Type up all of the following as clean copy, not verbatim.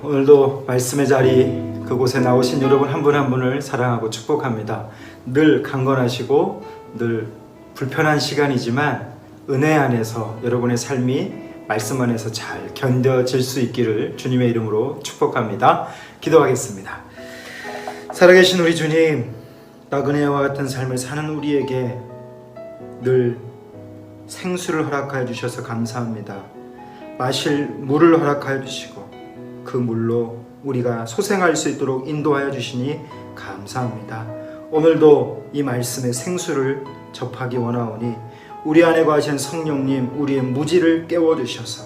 오늘도 말씀의 자리 그곳에 나오신 여러분 한 분 한 분을 사랑하고 축복합니다. 늘 강건하시고 늘 불편한 시간이지만 은혜 안에서 여러분의 삶이 말씀 안에서 잘 견뎌질 수 있기를 주님의 이름으로 축복합니다. 기도하겠습니다. 살아계신 우리 주님, 나그네와 같은 삶을 사는 우리에게 늘 생수를 허락하여 주셔서 감사합니다. 마실 물을 허락하여 주시고 그 물로 우리가 소생할 수 있도록 인도하여 주시니 감사합니다. 오늘도 이 말씀의 생수를 접하기 원하오니 우리 안에 거하신 성령님, 우리의 무지를 깨워주셔서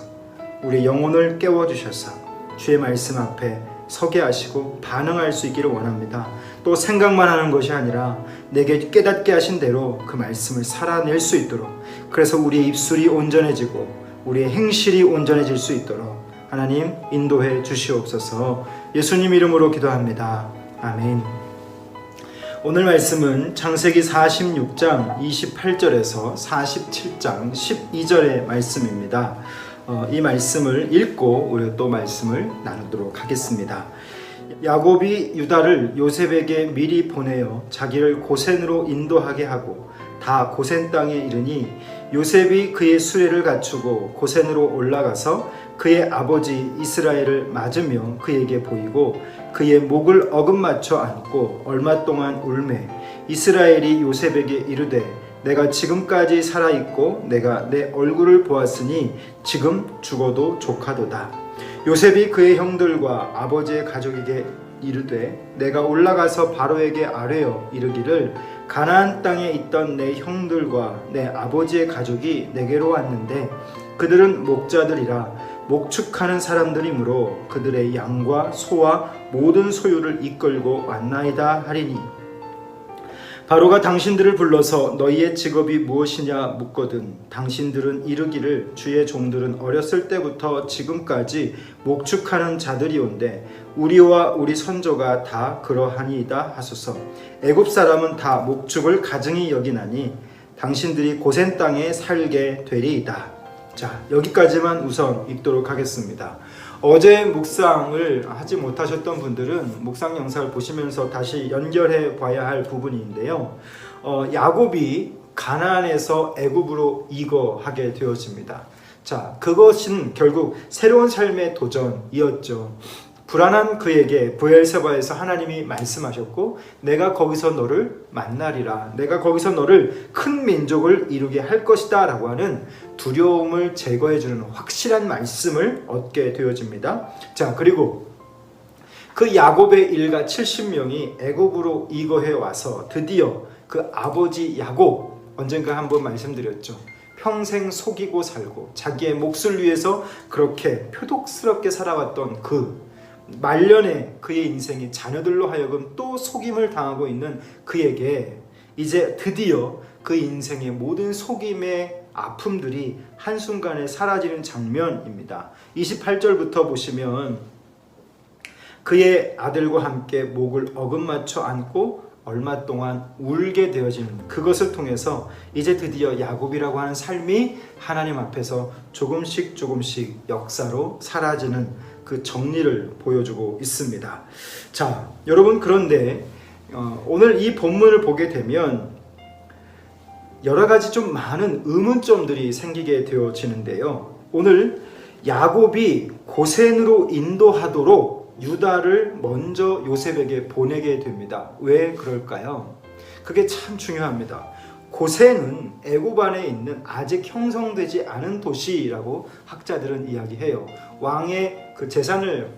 우리의 영혼을 깨워주셔서 주의 말씀 앞에 서게 하시고 반응할 수 있기를 원합니다. 또 생각만 하는 것이 아니라 내게 깨닫게 하신 대로 그 말씀을 살아낼 수 있도록, 그래서 우리의 입술이 온전해지고 우리의 행실이 온전해질 수 있도록 하나님 인도해 주시옵소서. 예수님 이름으로 기도합니다. 아멘. 오늘 말씀은 창세기 46장 28절에서 47장 12절의 말씀입니다. 이 말씀을 읽고 우리 또 말씀을 나누도록 하겠습니다. 야곱이 유다를 요셉에게 미리 보내어 자기를 고센으로 인도하게 하고 다 고센 땅에 이르니 요셉이 그의 수레를 갖추고 고센으로 올라가서 그의 아버지 이스라엘을 맞으며 그에게 보이고 그의 목을 어긋맞춰 안고 얼마 동안 울매 이스라엘이 요셉에게 이르되 내가 지금까지 살아있고 내가 내 얼굴을 보았으니 지금 죽어도 족하도다. 요셉이 그의 형들과 아버지의 가족에게 이르되 내가 올라가서 바로에게 아뢰어 이르기를 가나안 땅에 있던 내 형들과 내 아버지의 가족이 내게로 왔는데 그들은 목자들이라 목축하는 사람들이므로 그들의 양과 소와 모든 소유를 이끌고 왔나이다 하리니 바로가 당신들을 불러서 너희의 직업이 무엇이냐 묻거든 당신들은 이르기를 주의 종들은 어렸을 때부터 지금까지 목축하는 자들이온데 우리와 우리 선조가 다 그러하니이다 하소서. 애굽 사람은 다 목축을 가증히 여기나니 당신들이 고센 땅에 살게 되리이다. 자, 여기까지만 우선 읽도록 하겠습니다. 어제 묵상을 하지 못하셨던 분들은 묵상 영상을 보시면서 다시 연결해 봐야 할 부분인데요. 야곱이 가나안에서 애굽으로 이거하게 되어집니다. 자, 그것은 결국 새로운 삶의 도전이었죠. 불안한 그에게 브엘세바에서 하나님이 말씀하셨고 내가 거기서 너를 만나리라, 내가 거기서 너를 큰 민족을 이루게 할 것이다 라고 하는 두려움을 제거해주는 확실한 말씀을 얻게 되어집니다. 자, 그리고 그 야곱의 일가 70명이 애굽으로 이거해 와서 드디어 그 아버지 야곱, 언젠가 한번 말씀드렸죠. 평생 속이고 살고 자기의 몫을 위해서 그렇게 표독스럽게 살아왔던 그 말년에 그의 인생이 자녀들로 하여금 또 속임을 당하고 있는 그에게 이제 드디어 그 인생의 모든 속임의 아픔들이 한순간에 사라지는 장면입니다. 28절부터 보시면 그의 아들과 함께 목을 어긋맞춰 안고 얼마 동안 울게 되어지는 그것을 통해서 이제 드디어 야곱이라고 하는 삶이 하나님 앞에서 조금씩 역사로 사라지는 그 정리를 보여주고 있습니다. 자, 여러분, 그런데 오늘 이 본문을 보게 되면 여러 가지 좀 많은 의문점들이 생기게 되어지는데요. 오늘 야곱이 고센으로 인도하도록 유다를 먼저 요셉에게 보내게 됩니다. 왜 그럴까요? 그게 참 중요합니다. 고센은 애굽 안에 있는 아직 형성되지 않은 도시라고 학자들은 이야기해요. 왕의 그 재산을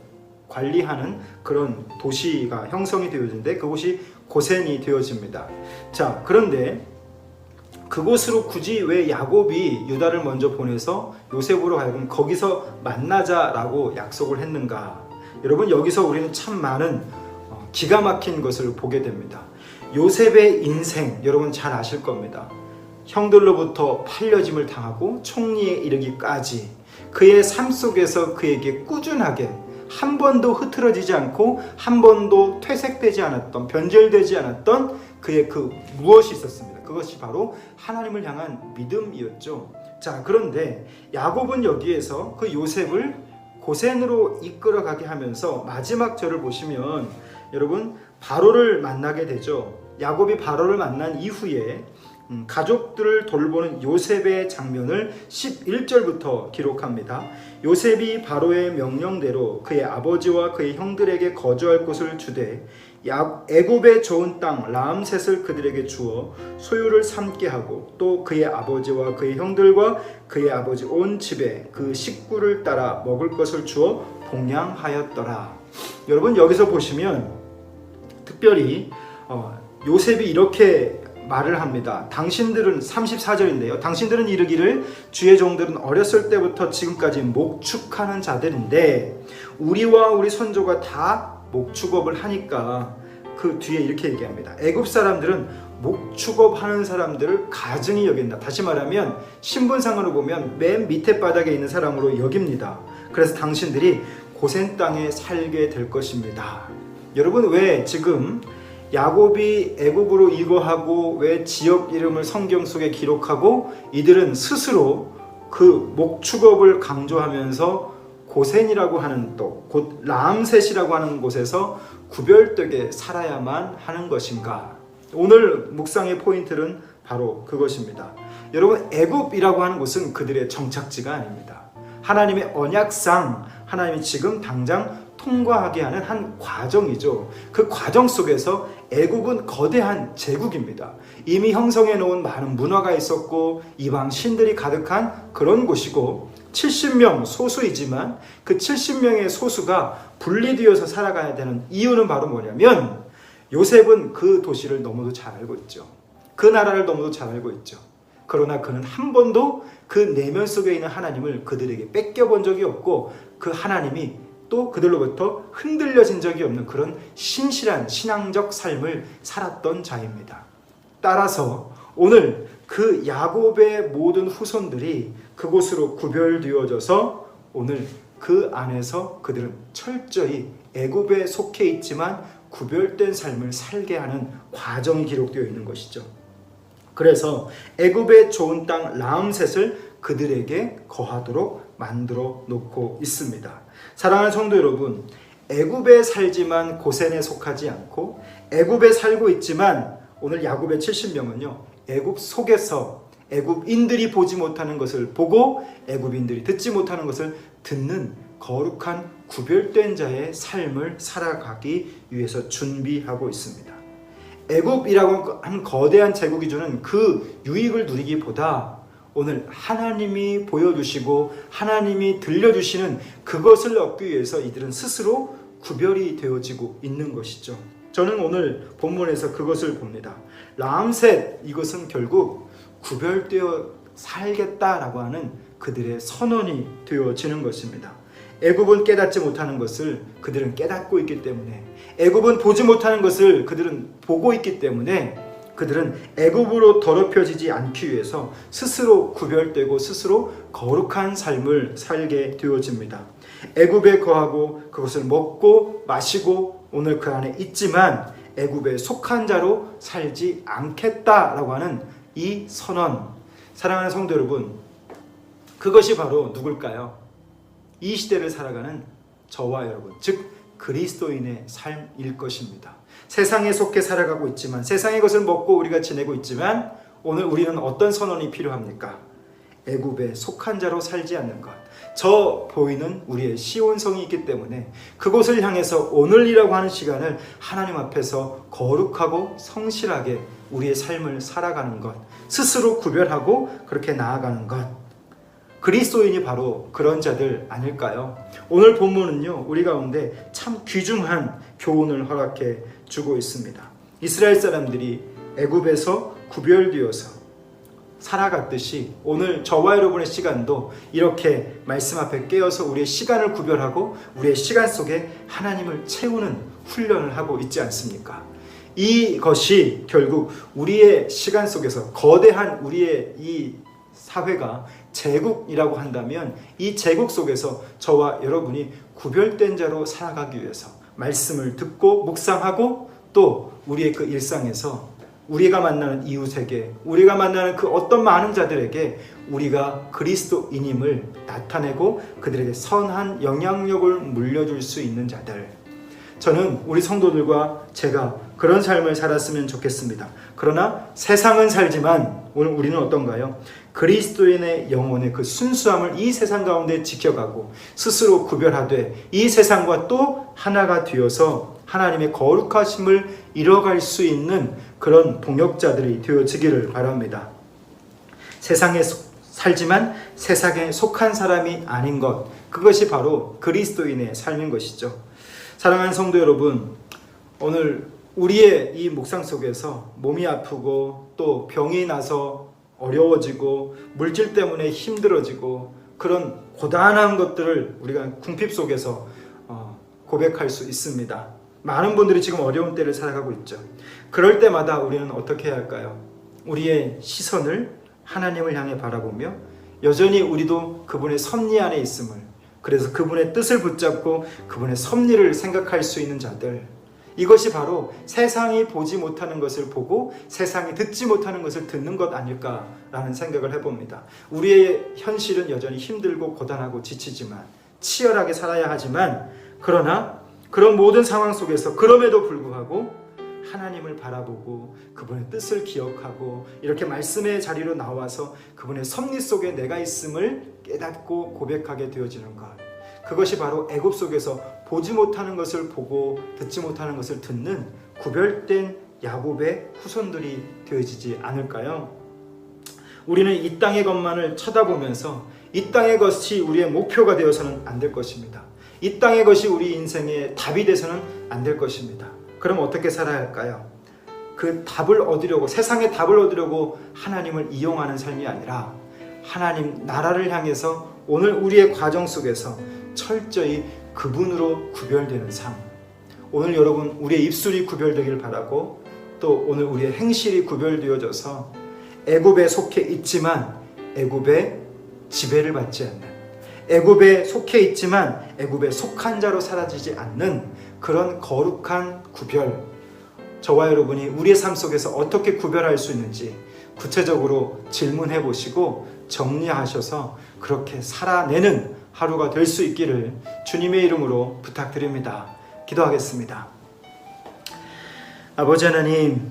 관리하는 그런 도시가 형성이 되어지는데 그곳이 고센이 되어집니다. 자, 그런데 그곳으로 굳이 왜 야곱이 유다를 먼저 보내서 요셉으로 하여금 거기서 만나자라고 약속을 했는가? 여러분, 여기서 우리는 참 많은 기가 막힌 것을 보게 됩니다. 요셉의 인생 여러분 잘 아실 겁니다. 형들로부터 팔려짐을 당하고 총리에 이르기까지 그의 삶 속에서 그에게 꾸준하게 한 번도 흐트러지지 않고 한 번도 퇴색되지 않았던, 변절되지 않았던 그의 그 무엇이 있었습니다. 그것이 바로 하나님을 향한 믿음이었죠. 자, 그런데 야곱은 여기에서 그 요셉을 고센으로 이끌어가게 하면서 마지막 절을 보시면 여러분 바로를 만나게 되죠. 야곱이 바로를 만난 이후에 가족들을 돌보는 요셉의 장면을 11절부터 기록합니다. 요셉이 바로의 명령대로 그의 아버지와 그의 형들에게 거주할 곳을 주되 애굽의 좋은 땅 라암셋을 그들에게 주어 소유를 삼게 하고 또 그의 아버지와 그의 형들과 그의 아버지 온 집에 그 식구를 따라 먹을 것을 주어 봉양하였더라. 여러분 여기서 보시면 특별히 요셉이 이렇게 말을 합니다. 당신들은 34절인데요. 당신들은 이르기를 주의 종들은 어렸을 때부터 지금까지 목축하는 자들인데 우리와 우리 선조가 다 목축업을 하니까 그 뒤에 이렇게 얘기합니다. 애굽 사람들은 목축업 하는 사람들을 가증히 여긴다. 다시 말하면 신분상으로 보면 맨 밑에 바닥에 있는 사람으로 여깁니다. 그래서 당신들이 고센 땅에 살게 될 것입니다. 여러분 왜 지금 야곱이 애굽으로 이거하고 왜 지역 이름을 성경 속에 기록하고 이들은 스스로 그 목축업을 강조하면서 고센이라고 하는 또 곧 라암셋이라고 하는 곳에서 구별되게 살아야만 하는 것인가? 오늘 묵상의 포인트는 바로 그것입니다. 여러분 애굽이라고 하는 곳은 그들의 정착지가 아닙니다. 하나님의 언약상 하나님이 지금 당장 통과하게 하는 한 과정이죠. 그 과정 속에서 애굽은 거대한 제국입니다. 이미 형성해 놓은 많은 문화가 있었고 이방 신들이 가득한 그런 곳이고 70명 소수이지만 그 70명의 소수가 분리되어서 살아가야 되는 이유는 바로 뭐냐면 요셉은 그 도시를 너무도 잘 알고 있죠. 그 나라를 너무도 잘 알고 있죠. 그러나 그는 한 번도 그 내면 속에 있는 하나님을 그들에게 뺏겨본 적이 없고 그 하나님이 또 그들로부터 흔들려진 적이 없는 그런 신실한 신앙적 삶을 살았던 자입니다. 따라서 오늘 그 야곱의 모든 후손들이 그곳으로 구별되어져서 오늘 그 안에서 그들은 철저히 애굽에 속해 있지만 구별된 삶을 살게 하는 과정이 기록되어 있는 것이죠. 그래서 애굽의 좋은 땅 라암셋을 그들에게 거하도록 만들어 놓고 있습니다. 사랑하는 성도 여러분, 애굽에 살지만 고센에 속하지 않고 애굽에 살고 있지만 오늘 야곱의 70명은요 애굽 속에서 애굽인들이 보지 못하는 것을 보고 애굽인들이 듣지 못하는 것을 듣는 거룩한 구별된 자의 삶을 살아가기 위해서 준비하고 있습니다. 애굽이라고 한 거대한 제국이 주는 그 유익을 누리기보다 오늘 하나님이 보여주시고 하나님이 들려주시는 그것을 얻기 위해서 이들은 스스로 구별이 되어지고 있는 것이죠. 저는 오늘 본문에서 그것을 봅니다. 라암셋 이것은 결국 구별되어 살겠다라고 하는 그들의 선언이 되어지는 것입니다. 애굽은 깨닫지 못하는 것을 그들은 깨닫고 있기 때문에 애굽은 보지 못하는 것을 그들은 보고 있기 때문에 그들은 애굽으로 더럽혀지지 않기 위해서 스스로 구별되고 스스로 거룩한 삶을 살게 되어집니다. 애굽에 거하고 그것을 먹고 마시고 오늘 그 안에 있지만 애굽에 속한 자로 살지 않겠다라고 하는 이 선언. 사랑하는 성도 여러분, 그것이 바로 누굴까요? 이 시대를 살아가는 저와 여러분, 즉 그리스도인의 삶일 것입니다. 세상에 속해 살아가고 있지만 세상의 것을 먹고 우리가 지내고 있지만 오늘 우리는 어떤 선언이 필요합니까? 애굽에 속한 자로 살지 않는 것. 저 보이는 우리의 시온성이 있기 때문에 그곳을 향해서 오늘이라고 하는 시간을 하나님 앞에서 거룩하고 성실하게 우리의 삶을 살아가는 것, 스스로 구별하고 그렇게 나아가는 것. 그리스도인이 바로 그런 자들 아닐까요? 오늘 본문은요 우리 가운데 참 귀중한 교훈을 허락해 주고 있습니다. 이스라엘 사람들이 애굽에서 구별되어서 살아갔듯이 오늘 저와 여러분의 시간도 이렇게 말씀 앞에 깨어서 우리의 시간을 구별하고 우리의 시간 속에 하나님을 채우는 훈련을 하고 있지 않습니까? 이것이 결국 우리의 시간 속에서 거대한 우리의 이 사회가 제국이라고 한다면 이 제국 속에서 저와 여러분이 구별된 자로 살아가기 위해서 말씀을 듣고 묵상하고 또 우리의 그 일상에서 우리가 만나는 이웃에게, 우리가 만나는 그 어떤 많은 자들에게 우리가 그리스도인임을 나타내고 그들에게 선한 영향력을 물려줄 수 있는 자들. 저는 우리 성도들과 제가 그런 삶을 살았으면 좋겠습니다. 그러나 세상은 살지만 오늘 우리는 어떤가요? 그리스도인의 영혼의 그 순수함을 이 세상 가운데 지켜가고 스스로 구별하되 이 세상과 또 하나가 되어서 하나님의 거룩하심을 이뤄갈 수 있는 그런 동역자들이 되어지기를 바랍니다. 세상에 살지만 세상에 속한 사람이 아닌 것, 그것이 바로 그리스도인의 삶인 것이죠. 사랑하는 성도 여러분, 오늘 우리의 이 묵상 속에서 몸이 아프고 또 병이 나서 어려워지고 물질 때문에 힘들어지고 그런 고단한 것들을 우리가 궁핍 속에서 고백할 수 있습니다. 많은 분들이 지금 어려운 때를 살아가고 있죠. 그럴 때마다 우리는 어떻게 해야 할까요? 우리의 시선을 하나님을 향해 바라보며 여전히 우리도 그분의 섭리 안에 있음을, 그래서 그분의 뜻을 붙잡고 그분의 섭리를 생각할 수 있는 자들, 이것이 바로 세상이 보지 못하는 것을 보고 세상이 듣지 못하는 것을 듣는 것 아닐까라는 생각을 해봅니다. 우리의 현실은 여전히 힘들고 고단하고 지치지만, 치열하게 살아야 하지만, 그러나 그런 모든 상황 속에서 그럼에도 불구하고 하나님을 바라보고 그분의 뜻을 기억하고 이렇게 말씀의 자리로 나와서 그분의 섭리 속에 내가 있음을 깨닫고 고백하게 되어지는 것, 그것이 바로 애굽 속에서 보지 못하는 것을 보고 듣지 못하는 것을 듣는 구별된 야곱의 후손들이 되어지지 않을까요? 우리는 이 땅의 것만을 쳐다보면서 이 땅의 것이 우리의 목표가 되어서는 안 될 것입니다. 이 땅의 것이 우리 인생의 답이 돼서는 안 될 것입니다. 그럼 어떻게 살아야 할까요? 그 답을 얻으려고, 세상의 답을 얻으려고 하나님을 이용하는 삶이 아니라 하나님 나라를 향해서 오늘 우리의 과정 속에서 철저히 그분으로 구별되는 삶. 오늘 여러분 우리의 입술이 구별되길 바라고, 또 오늘 우리의 행실이 구별되어져서 애굽에 속해 있지만 애굽의 지배를 받지 않는, 애굽에 속해 있지만 애굽에 속한 자로 사라지지 않는 그런 거룩한 구별, 저와 여러분이 우리의 삶 속에서 어떻게 구별할 수 있는지 구체적으로 질문해 보시고 정리하셔서 그렇게 살아내는 하루가 될 수 있기를 주님의 이름으로 부탁드립니다. 기도하겠습니다. 아버지 하나님,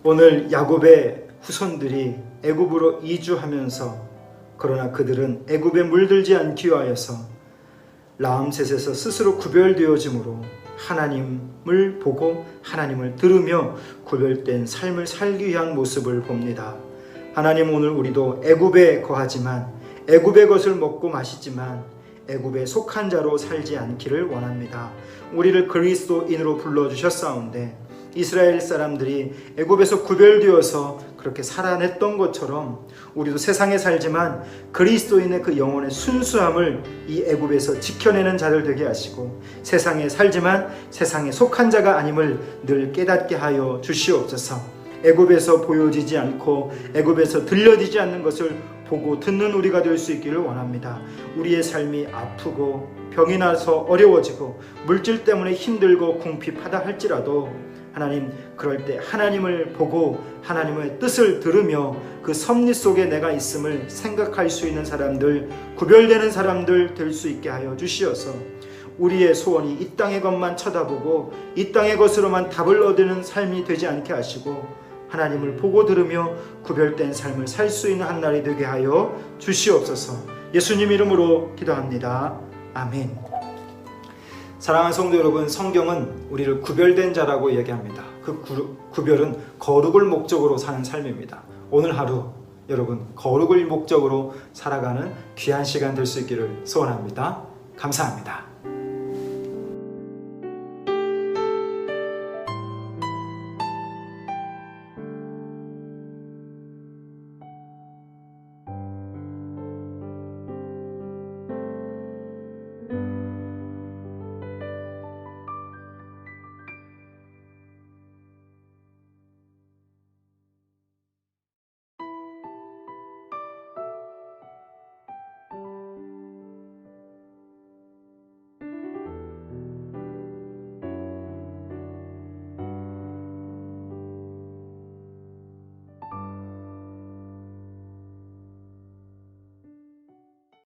오늘 야곱의 후손들이 애굽으로 이주하면서, 그러나 그들은 애굽에 물들지 않기 위하여서 라암셋에서 스스로 구별되어짐으로 하나님을 보고 하나님을 들으며 구별된 삶을 살기 위한 모습을 봅니다. 하나님, 오늘 우리도 애굽에 거하지만, 애굽의 것을 먹고 마시지만 애굽에 속한 자로 살지 않기를 원합니다. 우리를 그리스도인으로 불러주셨사온데 이스라엘 사람들이 애굽에서 구별되어서 그렇게 살아냈던 것처럼 우리도 세상에 살지만 그리스도인의 그 영혼의 순수함을 이 애굽에서 지켜내는 자들 되게 하시고, 세상에 살지만 세상에 속한 자가 아님을 늘 깨닫게 하여 주시옵소서. 애굽에서 보여지지 않고 애굽에서 들려지지 않는 것을 보고 듣는 우리가 될 수 있기를 원합니다. 우리의 삶이 아프고 병이 나서 어려워지고 물질 때문에 힘들고 궁핍하다 할지라도 하나님, 그럴 때 하나님을 보고 하나님의 뜻을 들으며 그 섭리 속에 내가 있음을 생각할 수 있는 사람들, 구별되는 사람들 될 수 있게 하여 주시어서 우리의 소원이 이 땅의 것만 쳐다보고 이 땅의 것으로만 답을 얻는 삶이 되지 않게 하시고 하나님을 보고 들으며 구별된 삶을 살 수 있는 한 날이 되게 하여 주시옵소서. 예수님 이름으로 기도합니다. 아멘. 사랑하는 성도 여러분, 성경은 우리를 구별된 자라고 얘기합니다. 그 구별은 거룩을 목적으로 사는 삶입니다. 오늘 하루 여러분 거룩을 목적으로 살아가는 귀한 시간 될 수 있기를 소원합니다. 감사합니다.